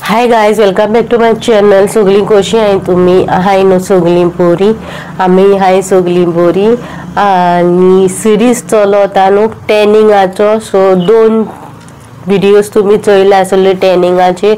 Hi guys, welcome back to my channel. सगळीं कशी आहे तुम्ही? हाय नो सगळीं बरी. आम्ही हाय सगळीं बरी. आणि सिरीज चलता न्हू टॅनिंगाचो. सो 2 व्हिडिओज तुम्ही चोयले आसले टॅनिंगाचे.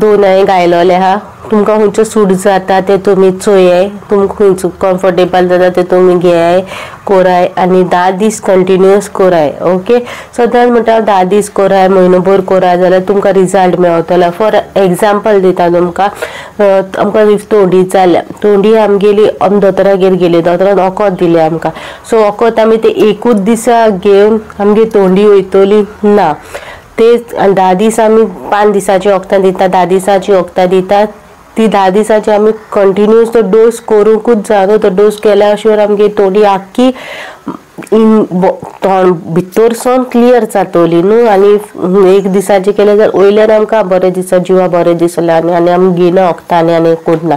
2 हांवें घायलोले आहा. तुमकां खंयचो सूट जाता ते तुम्ही चोयाय. तुमकां खंयचो कम्फर्टेबल जाता ते तुम्ही घेयाय, कोराय आणि 10 दीस कंटिन्यूअस कोराय. ओके, सदांच म्हणटा 10 दीस कोराय, म्हयनोभर कोराय जाल्यार तुमकां रिजल्ट मेळटलो. फॉर एग्जाम्पल दिता तुमकां. आमकां तोंडी जाल्या, तोंडी आमगेली दोतोरागेर गेली, दोतोरान वखद दिलें आमकां. सो वखद आमी ते एकूच दिसा घेवन आमगे तोंडी वयतली ना. ते 10 दीस आमी 5 दिसाची वखदां दिता, 10 दिसाची वखदां दिता. ती 10 दिसाची आमी कंटिन्यूअस तो डोस करूंकूच जाय. तो डोस केल्या शिवाय आमगे तोंडी आख्खी भितरसून क्लियर जातली न्हू. आनी 1 दिसाची केले जाल्यार वयल्यान आमकां बरें दिसता, जिवा बरें दिसलें आनी आमी घेयना वखदां आनी कोन्ना.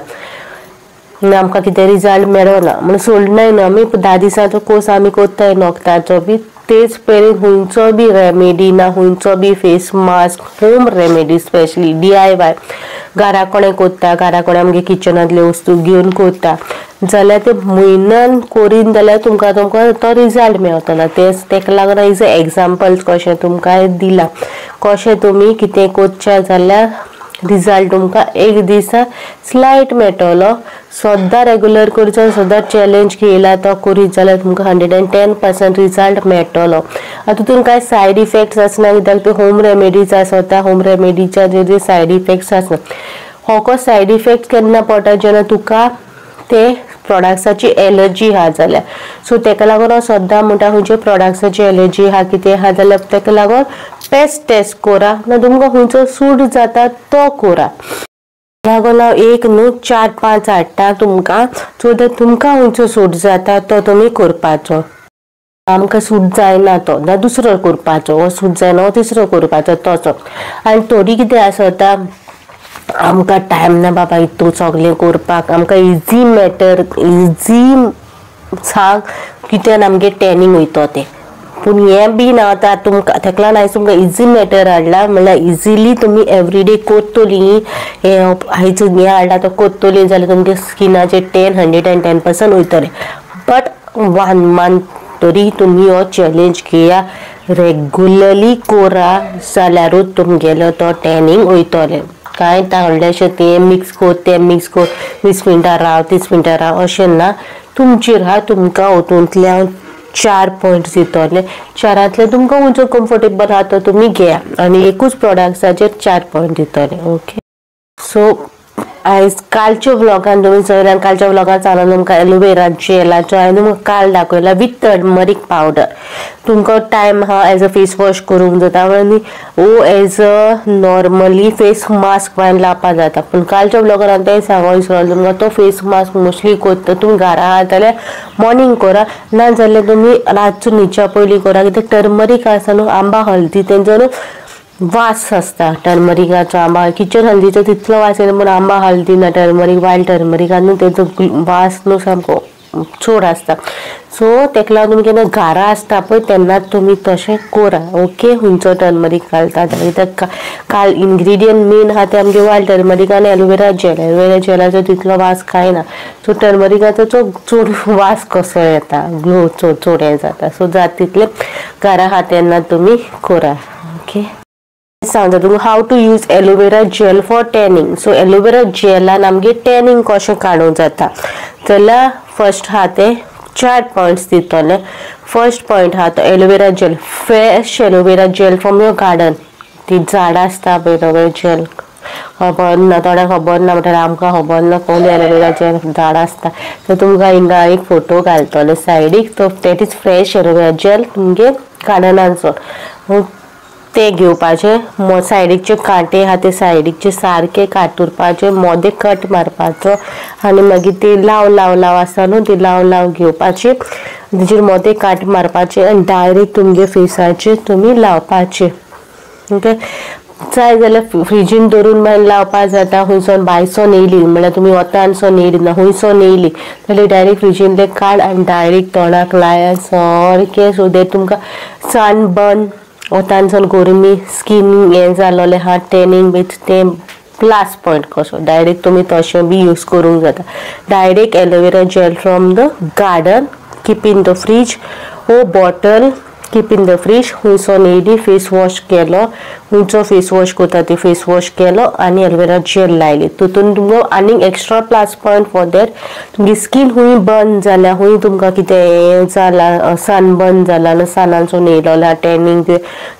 आमकां कितें रिजल्ट मेळना म्हण सोडनाय न्हू आमी. 10 दिसाचो कोर्स आमी कोत्ताय वखदाचो बी. तेच पयलीं खंयचो बी रेमेडी ना, खंयचो बी face mask, home remedy specially DIY घरा कोणें कोत्ता, घरा कोणें आमगे किचनांतले वस्तू घेवन कोत्ता जाल्यार ते म्हयन्यान कोरीन जाल्यार तुमकां तो रिजल्ट मेळटलो. तेका लागून इज एग्जाम्पल्स कशें तुमकां दिला. कशें तुमी कितें कोत्चें जाल्यार रिजल्ट तुमकां 1 दिसा स्लायट मेळटलो. सद्दां रेगुलर करचो, सद्दां चॅलेंज घेयला तो करीत जाल्यार तुमकां 110% रिजल्ट मेळटलो. तितून कांय सायड इफेक्ट्स आसना, कित्याक त्यो होम रेमेडीज आसता. होम रेमेडीच्या जे सायड इफेक्ट्स आसना. हो सायड इफेक्ट केन्ना पडटा जेन्ना तुका ते प्रोडक्ट्साची एलर्जी आहा जाल्यार. सो तेका लागून हांव सद्दां म्हणटा खंयच्या प्रोडक्ट्साची एलर्जी आहा, कितें आहा जाल्यार तेका लागून पेस्ट टेस्ट करा ना, तुमकां खंयचो सूट जाता तो करा. लागून हांव 1 न्हू 4-5 हाडटा तुमकां. सो दॅट तुमकां खंयचो सूट जाता तो तुमी करपाचो. आमकां सूट जायना तो ना दुसरो करपाचो, हो सूट जायना हो तिसरो करपाचो तसो. आनी थोडी कितें आसता, आमकां टायम ना बाबा इतू सगलें करपाक. आमकां इजी मॅटर, इजी सांग कित्यान आमगे टॅनिंग वयता तें. पूण हें बी ना आतां तुमकां. तेका लागून हांवें तुमकां इजी मॅटर हाडला. म्हणल्यार इजिली तुमी एवरीडे कोत्तली. आयज हें हाडला तो कोत्तली जाल्यार तुमगे स्किनाचेर 110% वयतलें. बट 1 मंथ तरी तुमी हो चॅलेंज घेया, रेगुलरली कोरा जाल्यारूच तुमगेलो तो टॅनिंग वयतलें. कांय व्हडलेशें तें मिक्स कर 20 मिनटां राव 30 मिनटां राव अशें ना. तुमचेर आहा. तुमकां हातूंतल्यान 4 पॉयंट्स दितले. 4रांतले तुमकां खंयचो कम्फर्टेबल आहा तो तुमी घेया आनी एकूच प्रोडक्ट्साचेर 4 पॉयंट दितले. ओके, सो आयज कालच्या व्लॉगान तुमी चोयल्यान, कालच्या व्लॉगान चालून तुमकां एलोवेरा जेलाचो हांवें तुमकां काल दाखयला विथ टर्मरीक पावडर. तुमकां टायम आहा एज अ फेस वॉश करूंक जाता आनी वो as a normally face mask बांदून लावपाक जाता. पूण कालच्या व्लॉगान हांवें तें सांगूंक विसरलें तुमकां. तो फेस मास्क मोस्टली कोत्ता तुमी घरा आहात जाल्यार मॉर्निंग करा, ना जाल्यार तुमी रातचो न्हिदच्या पयलीं करा. कित्याक टर्मरीक आसा न्हू, आंबा हळदी तेंचो न्हू वास आसता टर्मरिकाचो. आंबा किचन हळदीचो तितलो वास येना, पूण आंबा हळदी ना टर्मरीक वायल्ड टर्मरिकान न्हू तेचो वास न्हू सामको चड आसता. सो तेका लागून तुमी केन्ना घरा आसता पळय तेन्नाच तुमी तशें करा. ओके, खंयचो टर्मरीक घालता कित्याक काल इन्ग्रिडियंट मेन आहा ते आमगे वायल्ड टर्मरीक आनी एलोवेरा जेल. एलोवेरा जेलाचो तितलो वास कांय ना. सो टर्मरिकाचो चड वास कसो येता, ग्लो चड हें जाता. सो जाता तितलें घरा आहा तेन्ना तुमी करा. ओके, सांगता तुमकां how to use aloe vera gel for tanning. So aloe vera जेलान आमगे टॅनिंग कशें काडूंक जाता जाल्यार फर्स्ट आहा ते 4 पॉयंट्स दितले. फर्स्ट पॉयंट आहा तो aloe vera gel, fresh aloe vera gel from your garden. ती झाडां आसता पळय एलोवेरा जेल, खबर ना थोड्यांक खबर ना म्हणल्यार आमकां खबर ना कोण एलोवेरा जेल झाड आसता. तर तुमकां हिंगा एक फोटो घालतले सायडीक. तो that is fresh aloe vera gel तुमगे गार्डनाचो. ते घेवपाचे. सायडीकचे कांटे आहा ते सायडीकचे सारके कातुरपाचे, मोदे कट मारपाचो आनी मागीर ते लाव आसता न्हू ती लाव घेवपाची, तेजेर मोदे काट मारपाचे आनी डायरेक्ट तुमगे फेसाचेर तुमी लावपाचे. ओके, जाय जाल्यार फ्रिजीन दवरून मागीर लावपाक जाता. खंयसून भायसून येयली म्हणल्यार तुमी वतानसून येयली ना खंयसून येयली जाल्यार डायरेक्ट फ्रिजींतले काड आनी डायरेक्ट तोंडाक लाया सारकें. सो दॅट तुमकां सनबर्न वतानसून गरमी स्कीन हें जाल्लें आहा टॅनिंग विथ तें प्लस पॉइंट कसो डायरेक्ट तुम्ही तशें बी यूज करूंक जाता. Direct aloe vera gel from the garden, keep in the fridge ओ bottle, keep in the fridge. खुंयसोन येयली फेस वॉश केलो, खुंयचो फेस वॉश करता ते फेस वॉश केलो आनी एलोवेरा जेल लायली. तितून तुमकां आनीक extra plus point for that तुमची स्कीन हुंय बर्न जाल्या, हुंय तुमकां कितें जाला सन बर्न जाला न्हू, सनानसून येयलो जाल्यार टॅनिंग ते,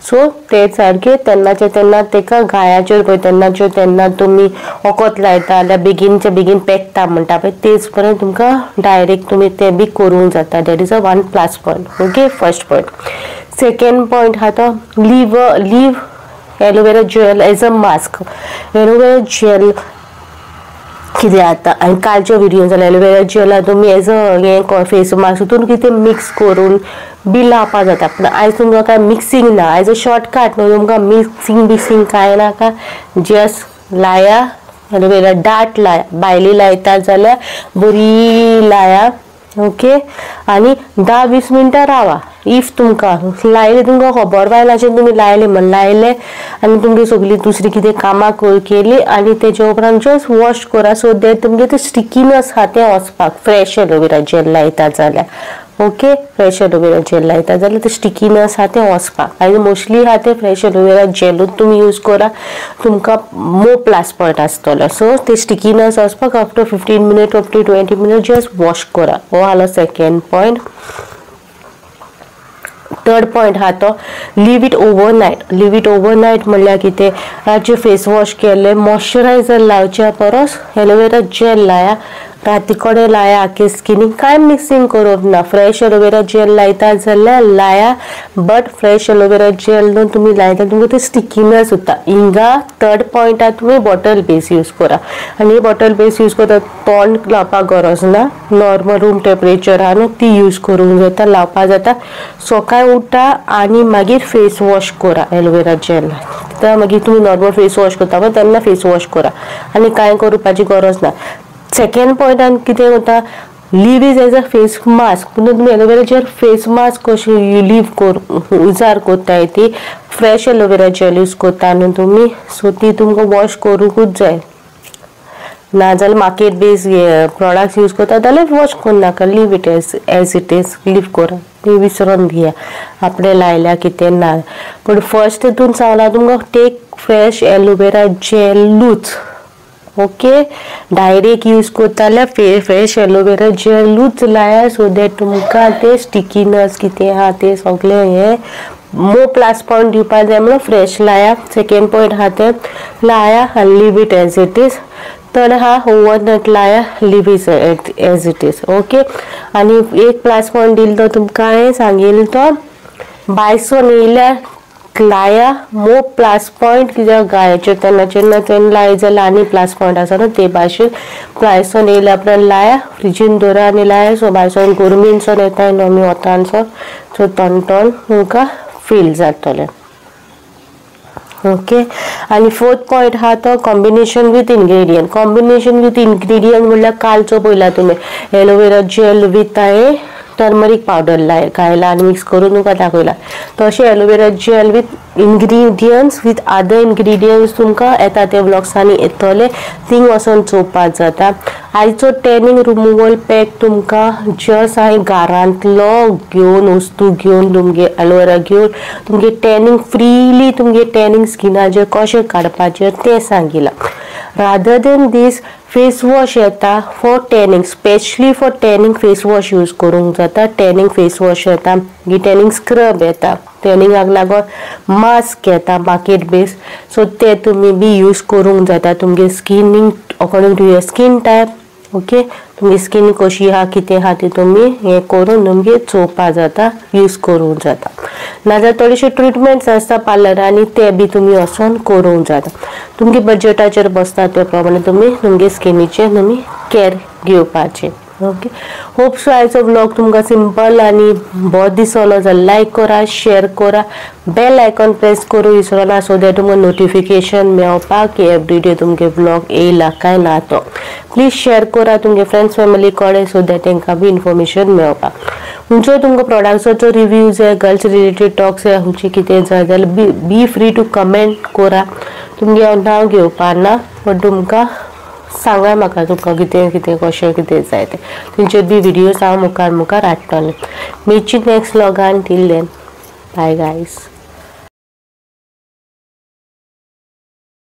सो ते सारके तेन्नाचे तेन्ना तेका गायाचेर पळय तेन्नाचे तेन्ना तुमी वखद लायता जाल्यार बेगीनचे बेगीन पेकता म्हणटा पळय तेच पर्यंत तुमकां डायरेक्ट तुमी ते बी करूंक जाता. That is a one plus point. Okay, first point. Second point हा तो leave aloe vera gel as a mask. Aloe vera gel कितें जाता आनी कालच्या व्हिडिओन जाल्यार एलोवेरा जेल तुमी एज अ हें फेस मास्क हितून कितें मिक्स करून बी लावपा जाता. पूण आयज तुमकां काय मिक्सिंग ना, आयज अ शॉर्टकट न्हू, तुमकां मिक्सिंग काय नाका. जस्ट लाया एलोवेरा दाट लाया, भायली लायता जाल्यार बरी लाया. ओके, आनी 10-20 मिनटां रावा. इफ तुमकां लायले तुमकां खबर पायनाचें तुमी लायले म्हण लायले आनी तुमगे सगळी दुसरी कितें कामां केली आनी तेजे उपरांत जस्ट वॉश करा सो दॅट तुमगे ते स्टिकीनस आहा तें वचपाक. फ्रेश एलोवेरा जेल लायता जाल्यार, ओके, फ्रेश एलोवेरा जेल लायता जाल्यार ते स्टिकीनस आहा तें वचपाक. आनी मोस्टली आहा ते फ्रेश एलोवेरा जेलूच तुमी यूज करा, तुमकां मोर प्लस पॉइंट आसतलो. सो ते स्टिकीनस वचपाक after 15 minute up to 20 minute just wash करा. हो आलो सेकंड पॉइंट. थर्ड पॉइंट हा तो leave it overnight. Leave it overnight म्हणल्यार कितें, रातचे फेस वॉश केले मॉइश्चरायझर लावच्या परस एलोवेरा जेल लाया, राती कडेन लाया आख्खे स्किनीक, कांय मिक्सिंग करप ना. फ्रेश एलोवेरा जेल लायता जाल्यार लाया, बट फ्रेश एलोवेरा जेल न्हू तुमी लायता तुमकां ते स्टिकीनस उरता. हिंगा थर्ड पॉइंट तुमी बॉटल बेस यूज करा आनी बॉटल बेस यूज करता तोंड लावपाक गरज ना, नॉर्मल रूम टेम्परेचरान ती यूज करूंक जाता, लावपा जाता. सकाळी उठा आनी मागीर फेस वॉश करा एलोवेरा जेल. मागीर तुमी नॉर्मल फेस वॉश करता पळय तेन्ना फेस वॉश करा आनी कांय करपाची गरज ना. सेकंड पॉइंटान कितें जाता, leave is as a face mask. पूण तुमी एलोवेरा जेल फेस मास्क कशी लीव उजार कोत्ताय ती फ्रेश एलोवेरा जेल यूज कोत्ता न्हू तुमी, सो ती तुमकां वॉश करूंकूच जाय. नाजाल्यार मार्केट बेस प्रोडक्ट्स यूज करता जाल्यार वॉश करनाका, leave it as it is, leave करा, ती विसरून दिया आपणे लायल्या कितें ना. पूण फर्स्ट हितून सांगला तुमकां टेक फ्रेश एलोवेरा जेलूच. ओके, डायरेक्ट यूज करता जाल्यार फ्रेश एलोवेरा जेलूच लाया सो दॅट तुमकां ते स्टिकीनस कितें आहा ते सगळें हें मोर प्लस पॉइंट दिवपाक जाय म्हणून फ्रेश लाया. सेकंड पॉइंट आहा ते लाया आनी leave it as it is. Third आहा ओवरनायट लाया, leave is as it is. Okay, आनी एक प्लस पॉइंट दिलो तो तुमकां हांवें सांगिल्लो तो भायसून येयल्यार लाया, मोर प्लस पॉइंट कित्याक गायाचेर तेन्ना लाय जाल्यार आनी प्लस पॉइंट आसा न्हू ते भाशेन भायसून येयल्या उपरांत लाया, फ्रिजीन दवरा आनी लाया. सो भायसून गरमेनसून येता न्हू आमी वतानसून, सो तणतण तुमकां फील जातलें. ओके, आनी फोर्थ पॉइंट हा तो combination with ingredient. Combination with ingredient म्हणल्यार कालचो पळयला तुमी aloe vera jail with turmeric powder घायला आनी मिक्स करून तुमकां दाखयला. तशें aloe vera gel with ingredients with other ingredients तुमकां येता ते ब्लॉग्सांनी येतले, थिंग वचून चोवपाक जाता. आयचो टॅनिंग रिमुवल पॅक तुमकां जस्ट हांवें घरांतलो घेवन वस्तू घेवन तुमगे एलोवेरा घेवन तुमगे टॅनिंग फ्रीली तुमगे टॅनिंग स्किनाचेर कशें काडपाचें तें सांगिलां. Rather than this face wash येता for tanning, specially for tanning face wash use करूंक जाता. टॅनिंग फेस वॉश येता, टॅनिंग स्क्रब येता, टॅनिंगाक लागून मास्क येता मार्केट बेस, सो ते तुमी बी यूज करूंक जाता तुमगे स्किनींग according to your skin type. Okay, तुमगे स्कीन कशी आहा कितें आहा ती तुमी हें करून तुमगे चोवपा जाता, यूज करूंक जाता. नाजाल्यार थोडेशे ट्रिटमेंट्स आसता पार्लरांनी ते बी तुमी वचोन करूंक जाता. तुमगे बजेटाचेर बसता त्या प्रमाणे तुमी तुमगे स्किनीचे तुमी केअर घेवपाचे. ओके, होप सो आयचो व्लॉग तुमकां सिंपल आनी बरो दिसलो जाल्यार लायक करा, शेअर करा, बेल आयकॉन प्रेस करूं विसरना सो दॅट तुमकां नोटिफिकेशन मेळपाक की एवरीडे तुमगे व्लॉग येयला काय ना तो. प्लीज शेअर करा तुमगे फ्रेंड्स फॅमिली कडेन सो दॅट तांकां बी इन्फॉर्मेशन मेळपाक. खंयचो तुमकां प्रोडक्ट्साचो रिव्यू जाय, गर्ल्स रिलेटेड टॉक्स जाय, खंयचें कितें जाय जाल्यार बी फ्री टू कमेंट करा. तुमगे हांव नांव घेवपा ना बट तुमकां सांगा म्हाका तुमकां कितें कितें कशें कितें जाय तें तुमचे बी व्हिडियोज हांव मुखार हाडटलें मेळची नेक्स्ट व्लॉगान टील देन बाय गायज.